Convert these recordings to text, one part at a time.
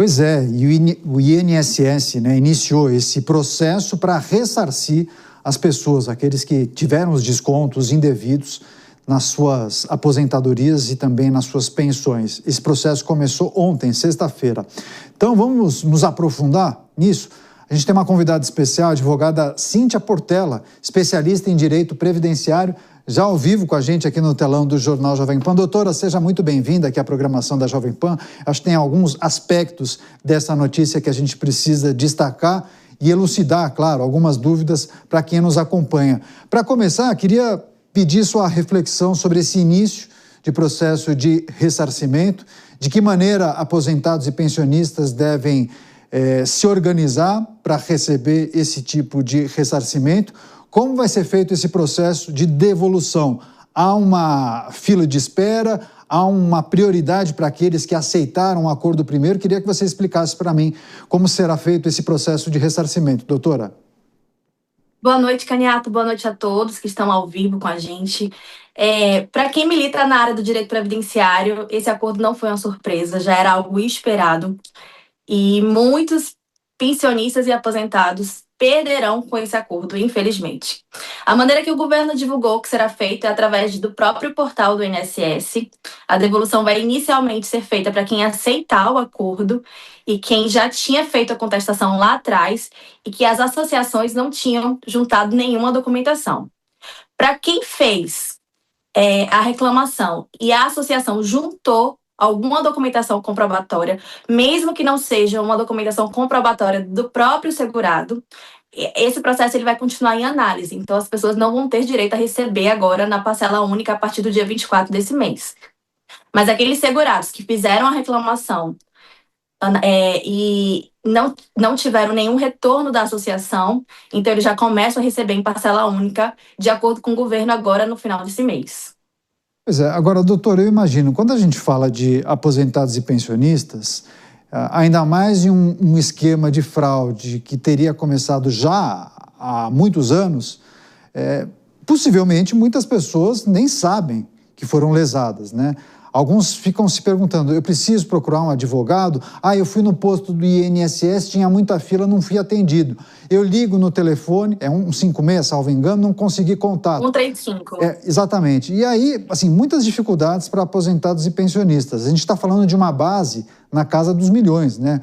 Pois é, e o INSS, né, iniciou esse processo para ressarcir as pessoas, aqueles que tiveram os descontos indevidos nas suas aposentadorias e também nas suas pensões. Esse processo começou ontem, sexta-feira. Então vamos nos aprofundar nisso. A gente tem uma convidada especial, a advogada Cíntia Portela, especialista em direito previdenciário, já ao vivo com a gente aqui no telão do Jornal Jovem Pan. Doutora, seja muito bem-vinda aqui à programação da Jovem Pan. Acho que tem alguns aspectos dessa notícia que a gente precisa destacar e elucidar, claro, algumas dúvidas para quem nos acompanha. Para começar, queria pedir sua reflexão sobre esse início de processo de ressarcimento, de que maneira aposentados e pensionistas devem se organizar para receber esse tipo de ressarcimento. Como vai ser feito esse processo de devolução? Há uma fila de espera? Há uma prioridade para aqueles que aceitaram o acordo primeiro? Queria que você explicasse para mim como será feito esse processo de ressarcimento, doutora. Boa noite, Caniato. Boa noite a todos que estão ao vivo com a gente. Para quem milita na área do direito previdenciário, esse acordo não foi uma surpresa, já era algo esperado. E muitos pensionistas e aposentados perderão com esse acordo, infelizmente. A maneira que o governo divulgou que será feita é através do próprio portal do INSS. A devolução vai inicialmente ser feita para quem aceitar o acordo e quem já tinha feito a contestação lá atrás e que as associações não tinham juntado nenhuma documentação. Para quem fez a reclamação e a associação juntou alguma documentação comprobatória, mesmo que não seja uma documentação comprobatória do próprio segurado, esse processo ele vai continuar em análise. Então, as pessoas não vão ter direito a receber agora na parcela única a partir do dia 24 desse mês. Mas aqueles segurados que fizeram a reclamação e não tiveram nenhum retorno da associação, então eles já começam a receber em parcela única, de acordo com o governo, agora no final desse mês. Pois é, agora, doutor, eu imagino, quando a gente fala de aposentados e pensionistas, ainda mais em um esquema de fraude que teria começado já há muitos anos, possivelmente muitas pessoas nem sabem que foram lesadas, né? Alguns ficam se perguntando, eu preciso procurar um advogado? Eu fui no posto do INSS, tinha muita fila, não fui atendido. Eu ligo no telefone, é 156, salvo engano, não consegui contato. 135. Exatamente. E aí, assim, muitas dificuldades para aposentados e pensionistas. A gente está falando de uma base na casa dos milhões, né?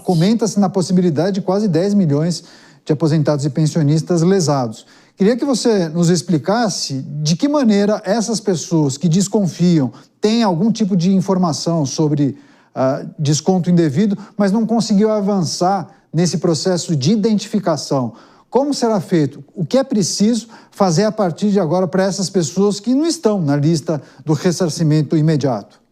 Comenta-se na possibilidade de quase 10 milhões de aposentados e pensionistas lesados. Queria que você nos explicasse de que maneira essas pessoas que desconfiam têm algum tipo de informação sobre desconto indevido, mas não conseguiu avançar nesse processo de identificação. Como será feito? O que é preciso fazer a partir de agora para essas pessoas que não estão na lista do ressarcimento imediato?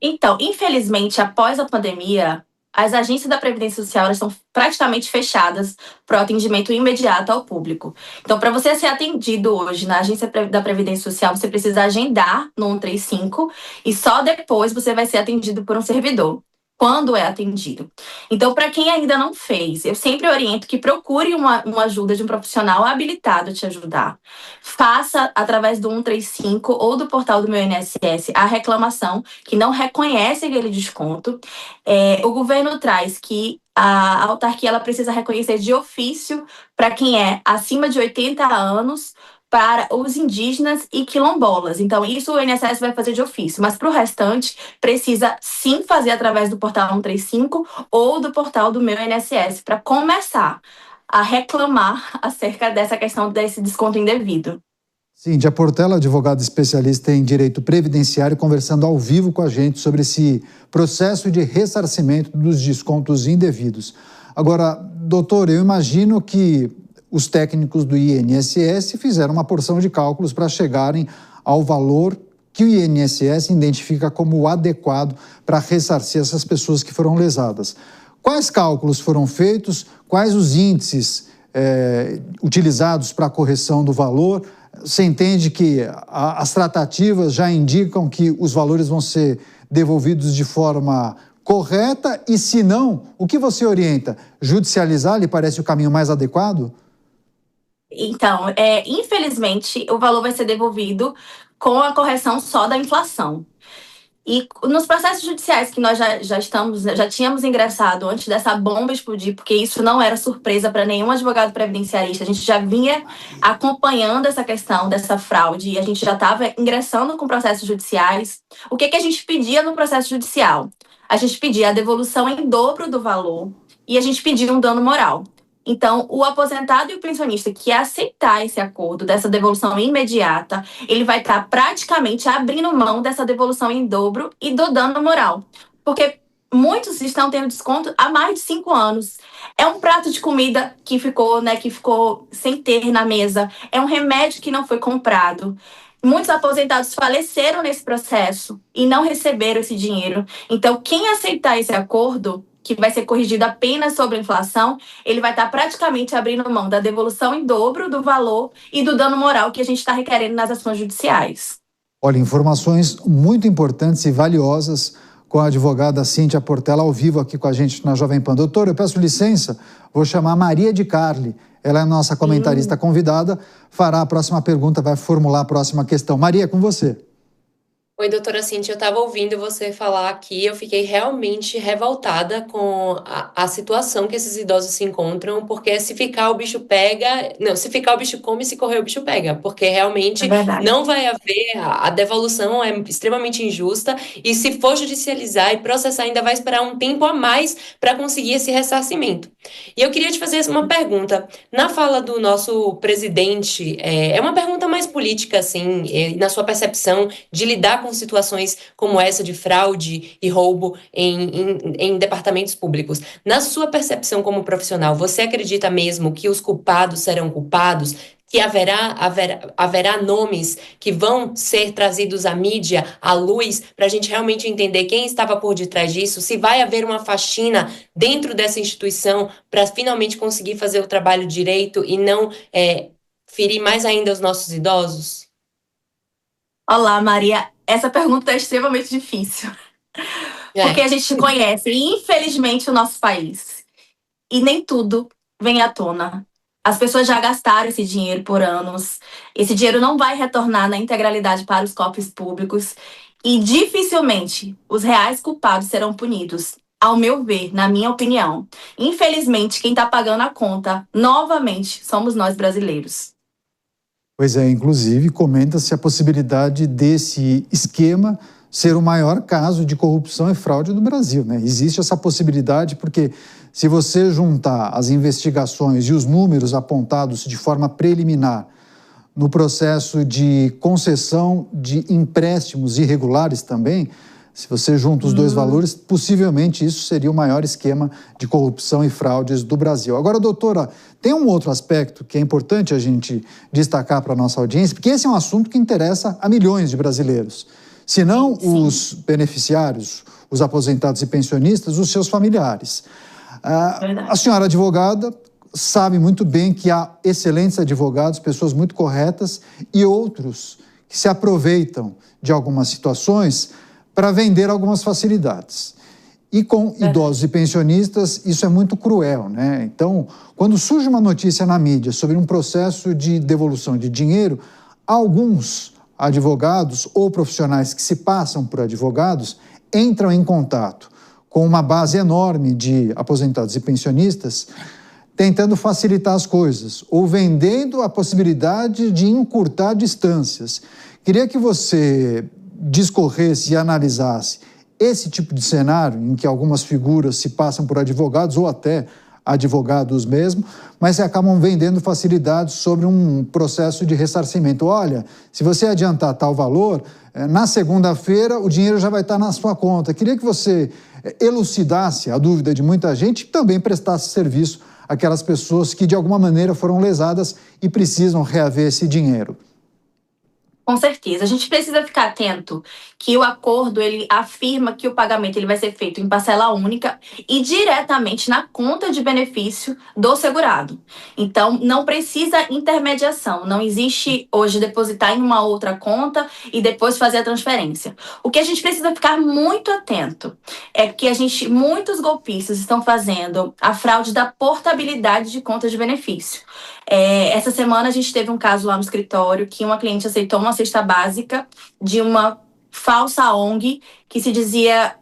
Então, infelizmente, após a pandemia, as agências da Previdência Social estão praticamente fechadas para o atendimento imediato ao público. Então, para você ser atendido hoje na agência da Previdência Social, você precisa agendar no 135 e só depois você vai ser atendido por um servidor, quando é atendido. Então, para quem ainda não fez, eu sempre oriento que procure uma ajuda de um profissional habilitado a te ajudar. Faça, através do 135 ou do portal do meu INSS, a reclamação que não reconhece aquele desconto. O governo traz que a autarquia ela precisa reconhecer de ofício para quem é acima de 80 anos, para os indígenas e quilombolas. Então, isso o INSS vai fazer de ofício, mas para o restante, precisa sim fazer através do portal 135 ou do portal do meu INSS, para começar a reclamar acerca dessa questão desse desconto indevido. Cíntia Portela, advogada especialista em direito previdenciário, conversando ao vivo com a gente sobre esse processo de ressarcimento dos descontos indevidos. Agora, doutor, eu imagino que os técnicos do INSS fizeram uma porção de cálculos para chegarem ao valor que o INSS identifica como o adequado para ressarcir essas pessoas que foram lesadas. Quais cálculos foram feitos? Quais os índices utilizados para a correção do valor? Você entende que as tratativas já indicam que os valores vão ser devolvidos de forma correta? E se não, o que você orienta? Judicializar lhe parece o caminho mais adequado? Então, infelizmente, o valor vai ser devolvido com a correção só da inflação. E nos processos judiciais que nós já tínhamos ingressado antes dessa bomba explodir, porque isso não era surpresa para nenhum advogado previdenciarista, a gente já vinha acompanhando essa questão dessa fraude e a gente já estava ingressando com processos judiciais. O que a gente pedia no processo judicial? A gente pedia a devolução em dobro do valor e a gente pedia um dano moral. Então, o aposentado e o pensionista que aceitar esse acordo, dessa devolução imediata, ele vai estar praticamente abrindo mão dessa devolução em dobro e do dano moral. Porque muitos estão tendo desconto há mais de 5 anos. É um prato de comida que ficou sem ter na mesa. É um remédio que não foi comprado. Muitos aposentados faleceram nesse processo e não receberam esse dinheiro. Então, quem aceitar esse acordo, que vai ser corrigido apenas sobre a inflação, ele vai estar praticamente abrindo mão da devolução em dobro do valor e do dano moral que a gente está requerendo nas ações judiciais. Olha, informações muito importantes e valiosas com a advogada Cíntia Portela ao vivo aqui com a gente na Jovem Pan. Doutora, eu peço licença, vou chamar Maria de Carli. Ela é a nossa comentarista convidada, fará a próxima pergunta, vai formular a próxima questão. Maria, com você. Oi, doutora Cíntia, eu estava ouvindo você falar aqui, eu fiquei realmente revoltada com a situação que esses idosos se encontram, porque se ficar o bicho pega, não, se ficar o bicho come, se correr o bicho pega, porque realmente não vai haver, a devolução é extremamente injusta, e se for judicializar e processar, ainda vai esperar um tempo a mais para conseguir esse ressarcimento. E eu queria te fazer uma pergunta, na fala do nosso presidente, é uma pergunta mais política, assim, na sua percepção de lidar com situações como essa de fraude e roubo em departamentos públicos. Na sua percepção como profissional, você acredita mesmo que os culpados serão culpados? Que haverá nomes que vão ser trazidos à mídia, à luz, para a gente realmente entender quem estava por detrás disso, se vai haver uma faxina dentro dessa instituição para finalmente conseguir fazer o trabalho direito e não ferir mais ainda os nossos idosos? Olá, Maria. Essa pergunta é extremamente difícil. Porque a gente conhece, infelizmente, o nosso país. E nem tudo vem à tona. As pessoas já gastaram esse dinheiro por anos. Esse dinheiro não vai retornar na integralidade para os cofres públicos. E dificilmente os reais culpados serão punidos. Ao meu ver, na minha opinião. Infelizmente, quem está pagando a conta, novamente, somos nós brasileiros. Pois é, inclusive comenta-se a possibilidade desse esquema ser o maior caso de corrupção e fraude no Brasil, né? Existe essa possibilidade porque se você juntar as investigações e os números apontados de forma preliminar no processo de concessão de empréstimos irregulares também, se você junta os dois valores, possivelmente isso seria o maior esquema de corrupção e fraudes do Brasil. Agora, doutora, tem um outro aspecto que é importante a gente destacar para a nossa audiência, porque esse é um assunto que interessa a milhões de brasileiros. Se não os beneficiários, os aposentados e pensionistas, os seus familiares. A senhora advogada sabe muito bem que há excelentes advogados, pessoas muito corretas, e outros que se aproveitam de algumas situações para vender algumas facilidades. E com idosos e pensionistas, isso é muito cruel, né? Então, quando surge uma notícia na mídia sobre um processo de devolução de dinheiro, alguns advogados ou profissionais que se passam por advogados entram em contato com uma base enorme de aposentados e pensionistas tentando facilitar as coisas ou vendendo a possibilidade de encurtar distâncias. Queria que você discorresse e analisasse esse tipo de cenário em que algumas figuras se passam por advogados ou até advogados mesmo, mas se acabam vendendo facilidades sobre um processo de ressarcimento. Olha, se você adiantar tal valor, na segunda-feira o dinheiro já vai estar na sua conta. Queria que você elucidasse a dúvida de muita gente e também prestasse serviço àquelas pessoas que de alguma maneira foram lesadas e precisam reaver esse dinheiro. Com certeza. A gente precisa ficar atento que o acordo, ele afirma que o pagamento ele vai ser feito em parcela única e diretamente na conta de benefício do segurado. Então, não precisa intermediação. Não existe hoje depositar em uma outra conta e depois fazer a transferência. O que a gente precisa ficar muito atento é que muitos golpistas estão fazendo a fraude da portabilidade de conta de benefício. Essa semana a gente teve um caso lá no escritório que uma cliente aceitou uma cesta básica de uma falsa ONG que se dizia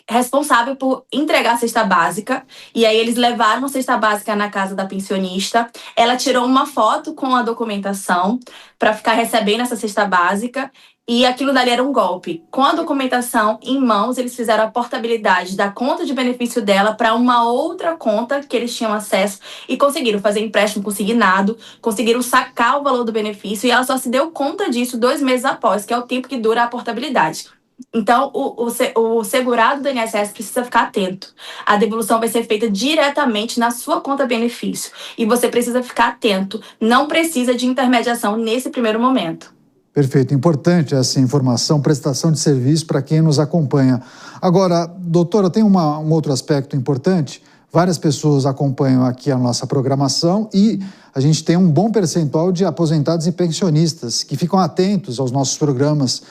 responsável por entregar a cesta básica, e aí eles levaram a cesta básica na casa da pensionista. Ela tirou uma foto com a documentação para ficar recebendo essa cesta básica, e aquilo dali era um golpe. Com a documentação em mãos, eles fizeram a portabilidade da conta de benefício dela para uma outra conta que eles tinham acesso e conseguiram fazer empréstimo consignado, conseguiram sacar o valor do benefício, e ela só se deu conta disso 2 meses após, que é o tempo que dura a portabilidade. Então, o segurado do INSS precisa ficar atento. A devolução vai ser feita diretamente na sua conta benefício. E você precisa ficar atento. Não precisa de intermediação nesse primeiro momento. Perfeito. Importante essa informação, prestação de serviço para quem nos acompanha. Agora, doutora, tem um outro aspecto importante. Várias pessoas acompanham aqui a nossa programação e a gente tem um bom percentual de aposentados e pensionistas que ficam atentos aos nossos programas,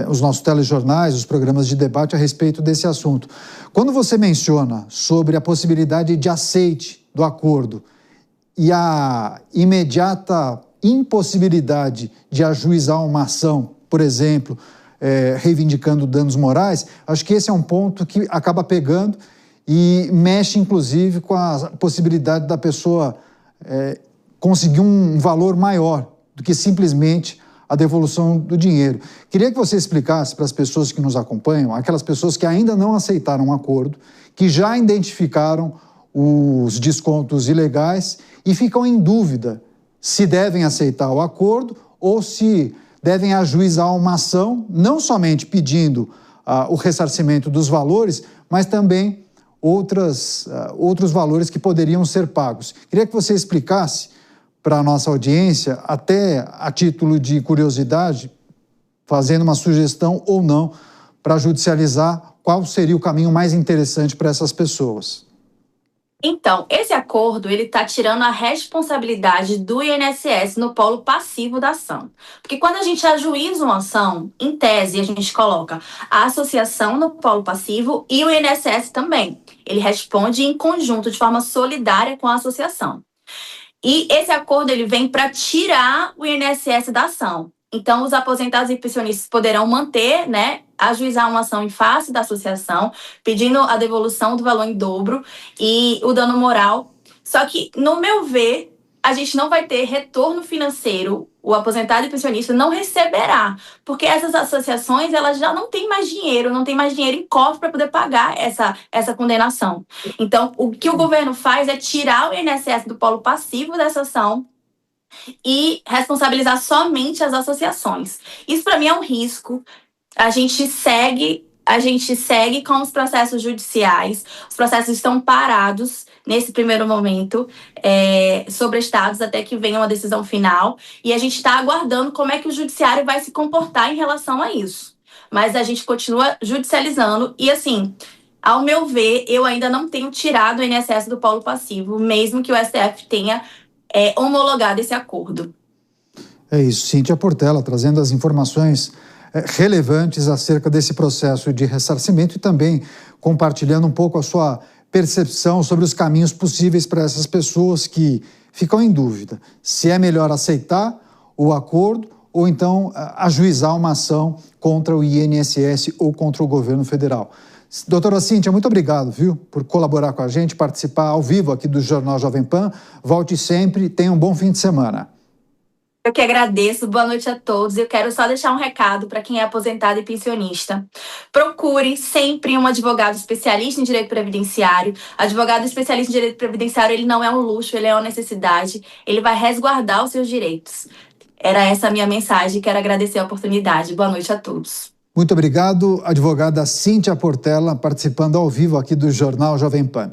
os nossos telejornais, os programas de debate a respeito desse assunto. Quando você menciona sobre a possibilidade de aceite do acordo e a imediata impossibilidade de ajuizar uma ação, por exemplo, reivindicando danos morais, acho que esse é um ponto que acaba pegando e mexe, inclusive, com a possibilidade da pessoa conseguir um valor maior do que simplesmente a devolução do dinheiro. Queria que você explicasse para as pessoas que nos acompanham, aquelas pessoas que ainda não aceitaram um acordo, que já identificaram os descontos ilegais e ficam em dúvida se devem aceitar o acordo ou se devem ajuizar uma ação, não somente pedindo o ressarcimento dos valores, mas também outros valores que poderiam ser pagos. Queria que você explicasse para a nossa audiência, até a título de curiosidade, fazendo uma sugestão ou não para judicializar qual seria o caminho mais interessante para essas pessoas. Então, esse acordo, ele está tirando a responsabilidade do INSS no polo passivo da ação. Porque quando a gente ajuiza uma ação, em tese, a gente coloca a associação no polo passivo e o INSS também. Ele responde em conjunto, de forma solidária com a associação. E esse acordo ele vem para tirar o INSS da ação. Então, os aposentados e pensionistas poderão manter, ajuizar uma ação em face da associação, pedindo a devolução do valor em dobro e o dano moral. Só que, no meu ver, a gente não vai ter retorno financeiro. O aposentado e pensionista não receberá, porque essas associações elas já não têm mais dinheiro, em cofre para poder pagar essa condenação. Então, o que o governo faz é tirar o INSS do polo passivo dessa ação e responsabilizar somente as associações. Isso, para mim, é um risco. A gente segue com os processos judiciais. Os processos estão parados nesse primeiro momento, sobrestados até que venha uma decisão final. E a gente está aguardando como é que o judiciário vai se comportar em relação a isso. Mas a gente continua judicializando e, assim, ao meu ver, eu ainda não tenho tirado o INSS do polo passivo, mesmo que o STF tenha homologado esse acordo. É isso, Cíntia Portela, trazendo as informações relevantes acerca desse processo de ressarcimento e também compartilhando um pouco a sua percepção sobre os caminhos possíveis para essas pessoas que ficam em dúvida se é melhor aceitar o acordo ou então ajuizar uma ação contra o INSS ou contra o governo federal. Doutora Cíntia, muito obrigado, por colaborar com a gente, participar ao vivo aqui do Jornal Jovem Pan. Volte sempre, tenha um bom fim de semana. Eu que agradeço, boa noite a todos. Eu quero só deixar um recado para quem é aposentado e pensionista. Procure sempre um advogado especialista em direito previdenciário. Advogado especialista em direito previdenciário, ele não é um luxo, ele é uma necessidade. Ele vai resguardar os seus direitos. Era essa a minha mensagem, quero agradecer a oportunidade. Boa noite a todos. Muito obrigado, advogada Cíntia Portela, participando ao vivo aqui do Jornal Jovem Pan.